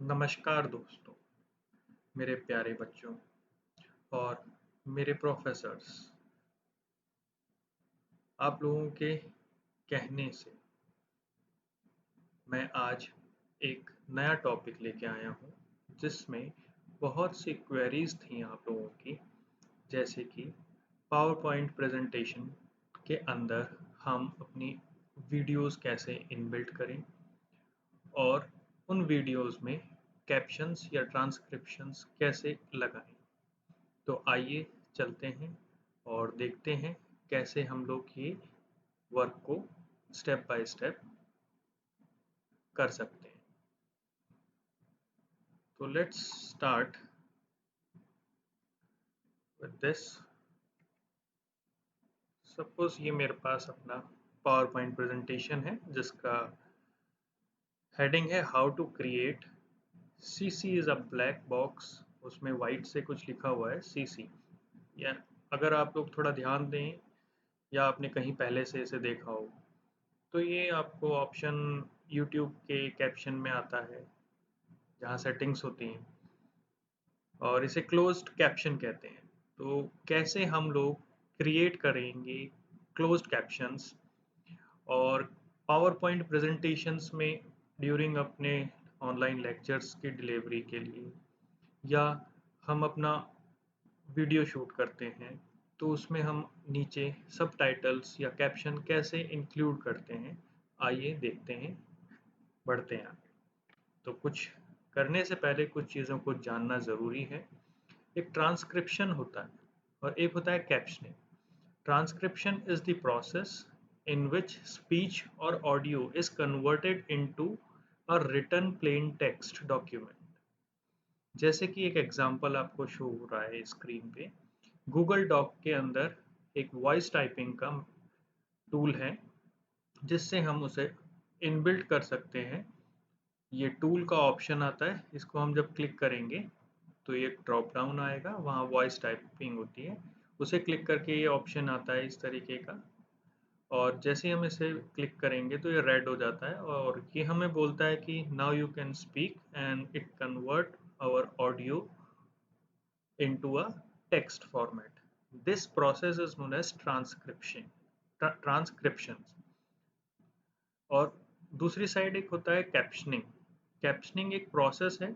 नमस्कार दोस्तों, मेरे प्यारे बच्चों और मेरे प्रोफेसर्स। आप लोगों के कहने से मैं आज एक नया टॉपिक लेके आया हूँ, जिसमें बहुत सी क्वेरीज थी आप लोगों की, जैसे कि पावर पॉइंट प्रेजेंटेशन के अंदर हम अपनी वीडियोस कैसे इनबिल्ट करें और उन वीडियोस में कैप्शंस या ट्रांसक्रिप्शंस कैसे लगाएं। तो आइए चलते हैं और देखते हैं कैसे हम लोग ये वर्क को स्टेप बाय स्टेप कर सकते हैं। तो let's start with this. Suppose ये मेरे पास अपना पावर पॉइंट प्रेजेंटेशन है, जिसका हेडिंग है how to create CC is a black box. उसमें वाइट से कुछ लिखा हुआ है सीसी। या अगर आप लोग थोड़ा ध्यान दें या आपने कहीं पहले से इसे देखा हो, तो ये आपको ऑप्शन यूट्यूब के कैप्शन में आता है, जहाँ सेटिंग्स होती हैं, और इसे क्लोज्ड कैप्शन कहते हैं। तो कैसे हम लोग क्रिएट करेंगे क्लोज्ड कैप्शंस और पावर पॉइंट प्रेजेंटेशंस में ड्यूरिंग अपने ऑनलाइन लेक्चर्स की डिलीवरी के लिए, या हम अपना वीडियो शूट करते हैं तो उसमें हम नीचे सब टाइटल्स या कैप्शन कैसे इंक्लूड करते हैं, आइए देखते हैं, बढ़ते हैं आगे। तो कुछ करने से पहले कुछ चीज़ों को जानना ज़रूरी है। एक ट्रांसक्रिप्शन होता है और एक होता है captioning. Transcription is the process in which speech और audio is converted into a written plain text document. जैसे कि एक एग्जांपल आपको शो हो रहा है स्क्रीन पे। गूगल डॉक के अंदर एक वॉइस टाइपिंग का टूल है, जिससे हम उसे इनबिल्ट कर सकते हैं। ये टूल का ऑप्शन आता है, इसको हम जब क्लिक करेंगे तो ये ड्रॉप डाउन आएगा, वहाँ वॉइस टाइपिंग होती है, उसे क्लिक करके ये ऑप्शन आता है इस तरीके का। और जैसे ही हम इसे क्लिक करेंगे तो ये रेड हो जाता है और ये हमें बोलता है कि now you can speak and it convert our audio into a text format. This process is known as transcription. और दूसरी साइड एक होता है कैप्शनिंग। कैप्शनिंग एक प्रोसेस है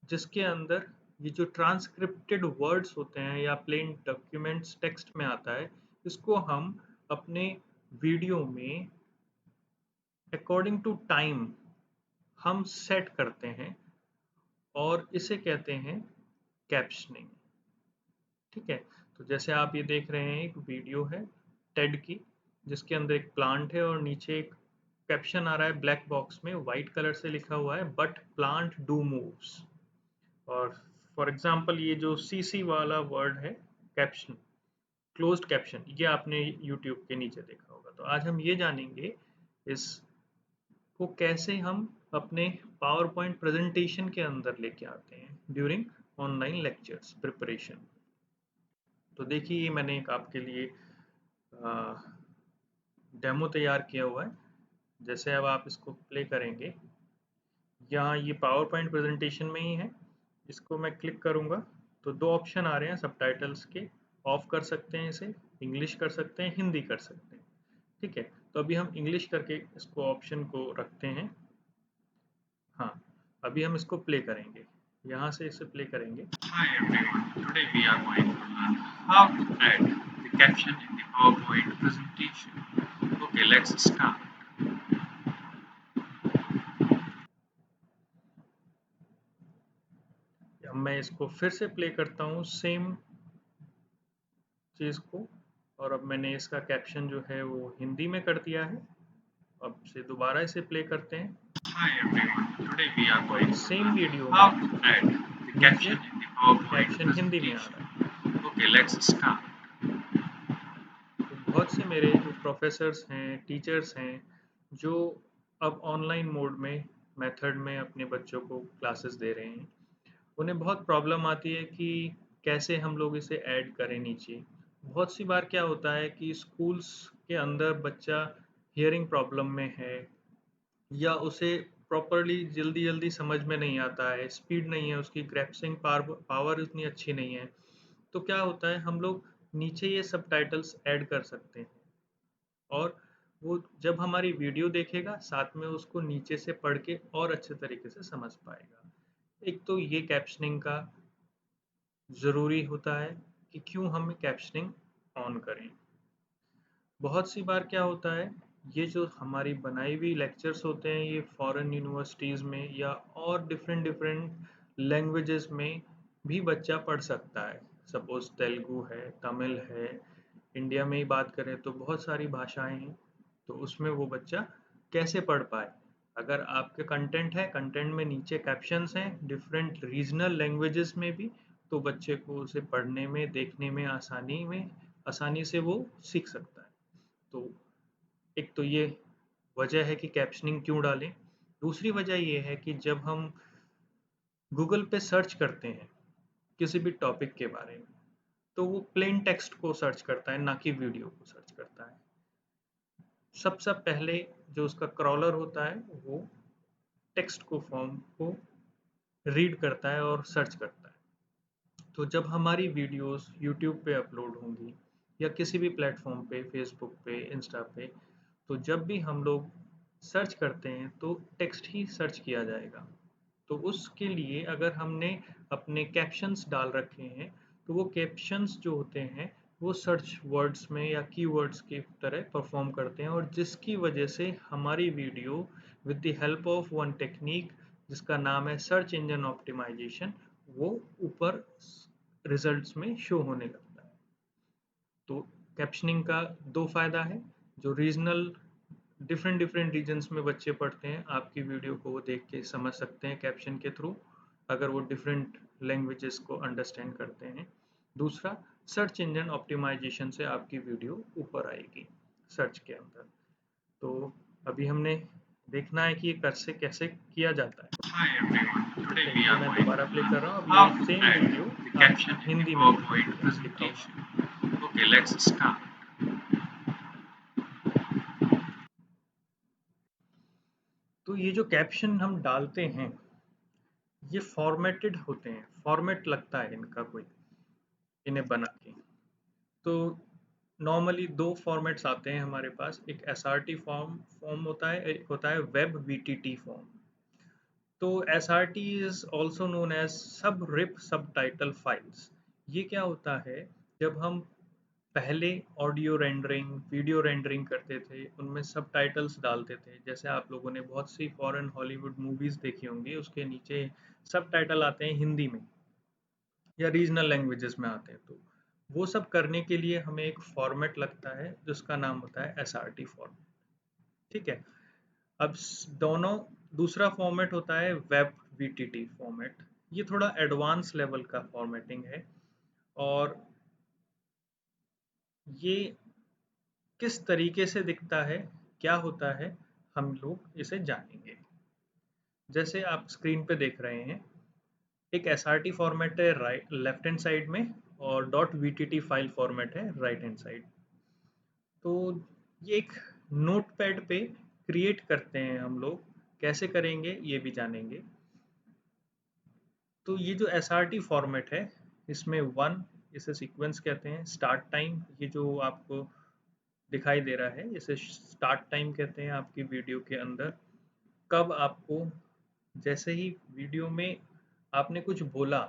जिसके अंदर ये जो ट्रांसक्रिप्टेड वर्ड्स होते हैं या प्लेन डॉक्यूमेंट्स टेक्स्ट में आता है, इसको हम अपने वीडियो में अकॉर्डिंग टू टाइम हम सेट करते हैं और इसे कहते हैं कैप्शनिंग। ठीक है, तो जैसे आप ये देख रहे हैं, एक वीडियो है टेड की, जिसके अंदर एक प्लांट है और नीचे एक कैप्शन आ रहा है ब्लैक बॉक्स में, वाइट कलर से लिखा हुआ है बट प्लांट डू मूव्स। और फॉर एग्जांपल ये जो सीसी वाला वर्ड है कैप्शन, क्लोज्ड कैप्शन, ये आपने यूट्यूब के नीचे देखा होगा। तो आज हम ये जानेंगे इसको कैसे हम अपने पावर पॉइंट प्रेजेंटेशन के अंदर लेके आते हैं ड्यूरिंग ऑनलाइन लेक्चर्स प्रिपरेशन। तो देखिए, ये मैंने एक आपके लिए डेमो तैयार किया हुआ है। जैसे अब आप इसको प्ले करेंगे, यहाँ ये पावर पॉइंट प्रेजेंटेशन में ही है। इसको मैं क्लिक करूँगा तो दो ऑप्शन आ रहे हैं सबटाइटल्स के। ऑफ कर सकते हैं इसे, इंग्लिश कर सकते हैं, हिंदी कर सकते हैं। ठीक है, तो अभी हम इंग्लिश करके इसको ऑप्शन को रखते हैं। हाँ, अभी हम इसको प्ले करेंगे, यहाँ से इसे प्ले करेंगे। Hi everyone, today we are going to learn how to add the caption in the PowerPoint presentation. Okay, let's start. अब मैं इसको फिर से प्ले करता हूँ सेम चीज़ को, और अब मैंने इसका कैप्शन जो है वो हिंदी में कर दिया है। अब से दोबारा इसे प्ले करते हैं। Hi everyone, today we are going to same video how to add the caption in the PowerPoint caption Hindi में आ रहा है। Okay, let's start. तो बहुत से मेरे जो प्रोफेसर्स हैं, टीचर्स हैं, जो अब ऑनलाइन मोड में मेथड में अपने बच्चों को क्लासेस दे रहे हैं, उन्हें बहुत प्रॉब्लम आती है कि कैसे हम लोग इसे ऐड करें नीचे। बहुत सी बार क्या होता है कि स्कूल्स के अंदर बच्चा हियरिंग प्रॉब्लम में है, या उसे प्रॉपरली जल्दी जल्दी समझ में नहीं आता है, स्पीड नहीं है उसकी, ग्रैस्पिंग पावर इतनी अच्छी नहीं है, तो क्या होता है हम लोग नीचे ये सबटाइटल्स ऐड कर सकते हैं और वो जब हमारी वीडियो देखेगा साथ में उसको नीचे से पढ़ के और अच्छे तरीके से समझ पाएगा। एक तो ये कैप्शनिंग का ज़रूरी होता है कि क्यों हम कैप्शनिंग ऑन करें। बहुत सी बार क्या होता है, ये जो हमारी बनाई हुई लेक्चर्स होते हैं ये फॉरेन यूनिवर्सिटीज़ में या और डिफरेंट डिफरेंट लैंग्वेजेस में भी बच्चा पढ़ सकता है। सपोज़ तेलुगु है, तमिल है, इंडिया में ही बात करें तो बहुत सारी भाषाएं हैं, तो उसमें वो बच्चा कैसे पढ़ पाए। अगर आपके कंटेंट है, कंटेंट में नीचे कैप्शंस हैं डिफरेंट रीजनल लैंग्वेजेस में भी, तो बच्चे को उसे पढ़ने में, देखने में आसानी से वो सीख सकता है। तो एक तो ये वजह है कि कैप्शनिंग क्यों डालें। दूसरी वजह ये है कि जब हम गूगल पे सर्च करते हैं किसी भी टॉपिक के बारे में, तो वो प्लेन टेक्स्ट को सर्च करता है, ना कि वीडियो को सर्च करता है। सबसे पहले जो उसका क्रॉलर होता है वो टेक्स्ट को फॉर्म को रीड करता है और सर्च करता है। तो जब हमारी वीडियोस यूट्यूब पे अपलोड होंगी या किसी भी प्लेटफॉर्म पे, फेसबुक पे, इंस्टा पे, तो जब भी हम लोग सर्च करते हैं तो टेक्स्ट ही सर्च किया जाएगा। तो उसके लिए अगर हमने अपने कैप्शंस डाल रखे हैं तो वो कैप्शंस जो होते हैं वो सर्च वर्ड्स में या कीवर्ड्स की तरह परफॉर्म करते हैं, और जिसकी वजह से हमारी video with the help of one technique जिसका नाम है सर्च इंजन ऑप्टिमाइजेशन, वो ऊपर रिजल्ट्स में शो होने लगता है। तो कैप्शनिंग का दो फायदा है, जो रीजनल डिफरेंट डिफरेंट रीजन्स में बच्चे पढ़ते हैं, आपकी वीडियो को वो देख के समझ सकते हैं कैप्शन के थ्रू, अगर वो डिफरेंट लैंग्वेजेस को अंडरस्टैंड करते हैं। दूसरा, सर्च इंजन ऑप्टिमाइजेशन से आपकी वीडियो ऊपर आएगी सर्च के अंदर। तो अभी हमने देखना है कि ये कैसे कैसे किया जाता है। Hi everyone, today ठीक है, we ये are मैं going दोबारा to प्ले कर रहा learn हूँ। अब how ये to same add video the आप caption in the हिंदी में PowerPoint देखेंगे, लिखा हुआ। presentation. Okay, let's start. तो ये जो कैप्शन हम डालते हैं ये फॉर्मेटेड होते हैं, फॉर्मेट लगता है इनका कोई, इन्हें बना के। तो नॉर्मली दो फॉर्मेट्स आते हैं हमारे पास, एक एसआरटी फॉर्म फॉर्म होता है, एक होता है वेब वीटीटी फॉर्म। तो SRT is also known as SubRip subtitle files. ये क्या होता है, जब हम पहले ऑडियो रेंडरिंग, वीडियो रेंडरिंग करते थे, उनमें सब टाइटल्स डालते थे। जैसे आप लोगों ने बहुत सी फॉरेन हॉलीवुड मूवीज देखी होंगी, उसके नीचे सब टाइटल आते हैं हिंदी में या रीजनल लैंग्वेजेस में आते हैं। तो वो सब करने के लिए हमें एक फॉर्मेट लगता है जिसका नाम होता है एसआरटी फॉर्मेट। ठीक है। अब दोनों, दूसरा फॉर्मेट होता है वेब वीटीटी फॉर्मेट। ये थोड़ा एडवांस लेवल का फॉर्मेटिंग है, और ये किस तरीके से दिखता है, क्या होता है, हम लोग इसे जानेंगे। जैसे आप स्क्रीन पे देख रहे हैं, एक एसआरटी फॉर्मेट है राइट लेफ्ट हैंड साइड में, और डॉट वीटीटी फाइल फॉर्मेट है राइट हैंड साइड। तो ये एक नोटपैड पे क्रिएट करते हैं हम लोग, कैसे करेंगे ये भी जानेंगे। तो ये जो एसआरटी फॉर्मेट है, इसमें वन, इसे सीक्वेंस कहते हैं। स्टार्ट टाइम, ये जो आपको दिखाई दे रहा है इसे स्टार्ट टाइम कहते हैं आपकी वीडियो के अंदर। कब आपको, जैसे ही वीडियो में आपने कुछ बोला,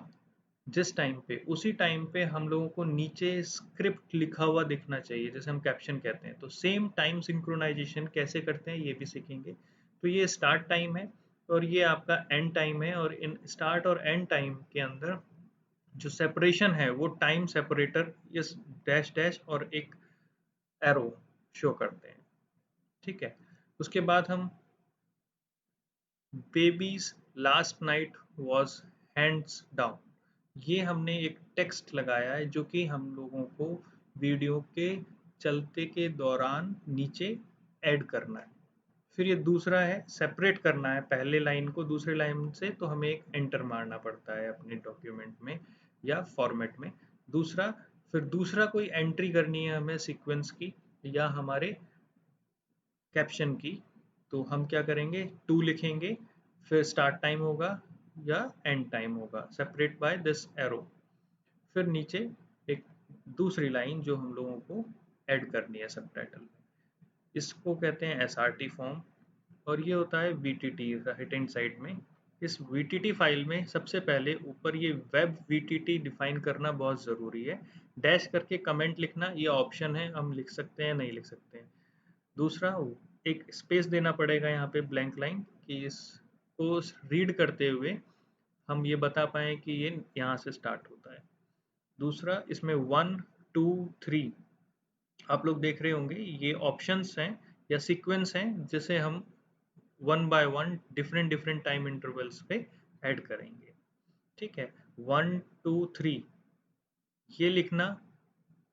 जिस टाइम पे, उसी टाइम पे हम लोगों को नीचे स्क्रिप्ट लिखा हुआ दिखना चाहिए, जैसे हम कैप्शन कहते हैं। तो सेम टाइम सिंक्रोनाइजेशन कैसे करते हैं ये भी सीखेंगे। तो ये स्टार्ट टाइम है और ये आपका एंड टाइम है, और इन स्टार्ट और एंड टाइम के अंदर जो सेपरेशन है वो टाइम सेपरेटर इस डैश डैश और एक एरो शो करते हैं। ठीक है। उसके बाद हम babies last night was hands down, ये हमने एक टेक्स्ट लगाया है जो कि हम लोगों को वीडियो के चलते के दौरान नीचे ऐड करना है। फिर ये दूसरा है सेपरेट करना है पहले लाइन को दूसरे लाइन से, तो हमें एक एंटर मारना पड़ता है अपने डॉक्यूमेंट में या फॉर्मेट में। दूसरा, फिर दूसरा कोई एंट्री करनी है हमें सीक्वेंस की या हमारे कैप्शन की, तो हम क्या करेंगे, टू लिखेंगे, फिर स्टार्ट टाइम होगा या एंड टाइम होगा, सेपरेट बाय दिस एरो। फिर नीचे एक दूसरी लाइन जो हम लोगों को ऐड करनी है सब टाइटल में, इसको कहते हैं SRT फॉर्म। और ये होता है VTT राइट हैंड साइड में। इस VTT फाइल में सबसे पहले ऊपर ये वेब VTT डिफाइन करना बहुत ज़रूरी है। डैश करके कमेंट लिखना ये ऑप्शन है, हम लिख सकते हैं नहीं लिख सकते हैं। दूसरा, एक स्पेस देना पड़ेगा यहाँ पे ब्लैंक लाइन, कि इसको रीड करते हुए हम ये बता पाएँ कि ये यहाँ से स्टार्ट होता है। दूसरा, इसमें 1 2 3 आप लोग देख रहे होंगे, ये ऑप्शंस हैं या सीक्वेंस हैं जिसे हम one by one different different time intervals पे ऐड करेंगे। ठीक है, 1 2 3 ये लिखना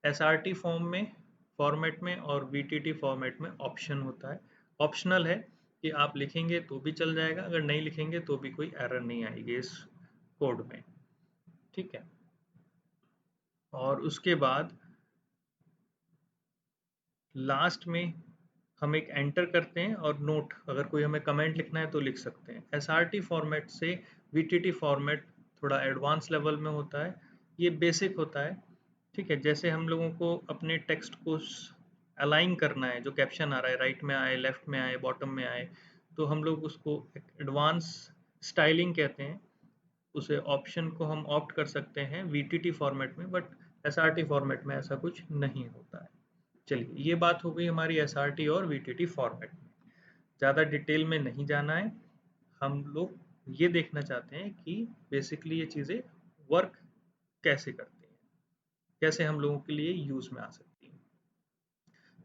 SRT फॉर्म में फॉर्मेट में और VTT फॉर्मेट में ऑप्शन होता है, ऑप्शनल है कि आप लिखेंगे तो भी चल जाएगा, अगर नहीं लिखेंगे तो भी कोई एरर नहीं आएगी इस कोड में। ठीक है, और उसके बाद लास्ट में हम एक एंटर करते हैं और नोट, अगर कोई हमें कमेंट लिखना है तो लिख सकते हैं। SRT फॉर्मेट से VTT फॉर्मेट थोड़ा एडवांस लेवल में होता है, ये बेसिक होता है। ठीक है, जैसे हम लोगों को अपने टेक्स्ट को अलाइन करना है, जो कैप्शन आ रहा है राइट में आए, लेफ्ट में आए, बॉटम में आए, तो हम लोग उसको एडवांस स्टाइलिंग कहते हैं। उसे ऑप्शन को हम ऑप्ट कर सकते हैं VTT फॉर्मेट में, बट SRT फॉर्मेट में ऐसा कुछ नहीं होता है। चलिए, ये बात हो गई हमारी SRT और VTT फॉर्मेट में। ज़्यादा डिटेल में नहीं जाना है, हम लोग ये देखना चाहते हैं कि बेसिकली ये चीज़ें वर्क कैसे करती हैं, कैसे हम लोगों के लिए यूज़ में आ सकती हैं।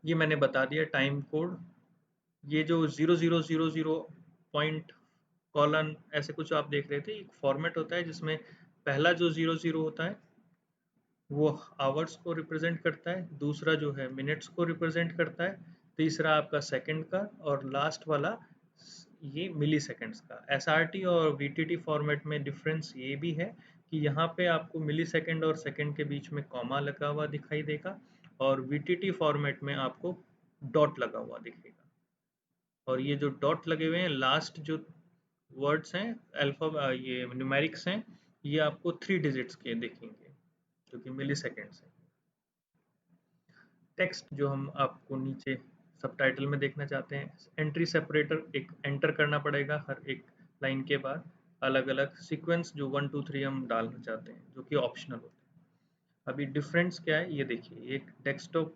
ये मैंने बता दिया टाइम कोड। ये जो 0000 पॉइंट कॉलन ऐसे कुछ आप देख रहे थे, एक फॉर्मेट होता है जिसमें पहला जो 00 होता है वो आवर्स को रिप्रेजेंट करता है, दूसरा जो है मिनट्स को रिप्रेजेंट करता है, तीसरा आपका सेकंड का, और लास्ट वाला ये मिली सेकेंड्स का। SRT और VTT फॉर्मेट में डिफरेंस ये भी है कि यहाँ पे आपको मिली सेकेंड और सेकेंड के बीच में कॉमा लगा हुआ दिखाई देगा, और VTT फॉर्मेट में आपको डॉट लगा हुआ दिखेगा। और ये जो डॉट लगे हुए हैं, लास्ट जो वर्ड्स हैं अल्फा ये न्यूमेरिक्स हैं, ये आपको 3 डिजिट्स के दिखेंगे जो कि मिली सेकेंड्स है। टेक्स्ट जो हम आपको नीचे सबटाइटल में देखना चाहते हैं, एंट्री सेपरेटर एक एंटर करना पड़ेगा हर एक लाइन के बाद, अलग अलग सीक्वेंस जो 1 2 3 हम डालना चाहते हैं, जो कि ऑप्शनल होते हैं। अभी डिफरेंस क्या है ये देखिए, एक डेस्कटॉप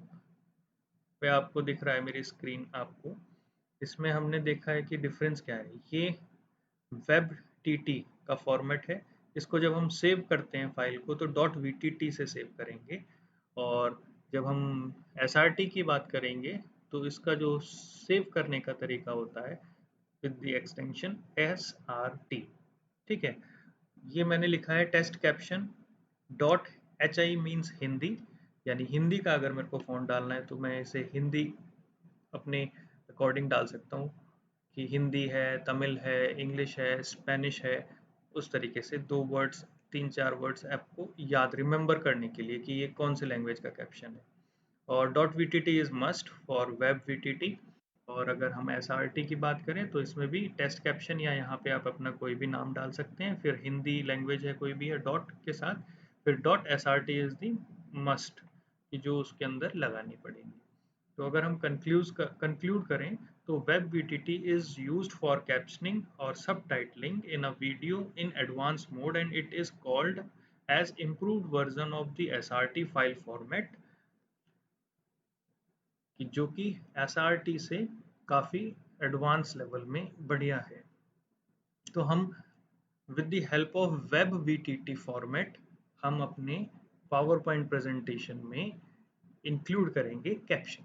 पे आपको दिख रहा है मेरी स्क्रीन आपको, इसमें हमने देखा है कि डिफरेंस क्या है। ये वेब टीटी का फॉर्मेट है, इसको जब हम सेव करते हैं फाइल को तो .vtt से सेव करेंगे, और जब हम SRT की बात करेंगे तो इसका जो सेव करने का तरीका होता है विद द एक्सटेंशन SRT। ठीक है, ये मैंने लिखा है test caption .hi means Hindi, यानी हिंदी का अगर मेरे को फ़ॉन्ट डालना है तो मैं इसे हिंदी अपने अकॉर्डिंग डाल सकता हूँ कि हिंदी है, तमिल है, इंग्लिश है, स्पेनिश है, उस तरीके से 2 वर्ड्स 3-4 वर्ड्स आपको याद रिमेंबर करने के लिए कि ये कौन से लैंग्वेज का कैप्शन है। और .vtt is must for web VTT। और अगर हम SRT की बात करें तो इसमें भी टेस्ट कैप्शन या यहाँ पे आप अपना कोई भी नाम डाल सकते हैं, फिर हिंदी लैंग्वेज है कोई भी है डॉट के साथ, फिर .SRT इज़ दी मस्ट कि जो उसके अंदर लगानी पड़ेगी। तो अगर हम कंक्लूड करें तो web VTT is used for captioning or subtitling in a video in advanced mode, and it is called as improved version of the SRT file format, कि जो कि SRT से काफ़ी एडवांस लेवल में बढ़िया है। तो हम with the help of web VTT format हम अपने पावर पॉइंट प्रेजेंटेशन में इंक्लूड करेंगे कैप्शन।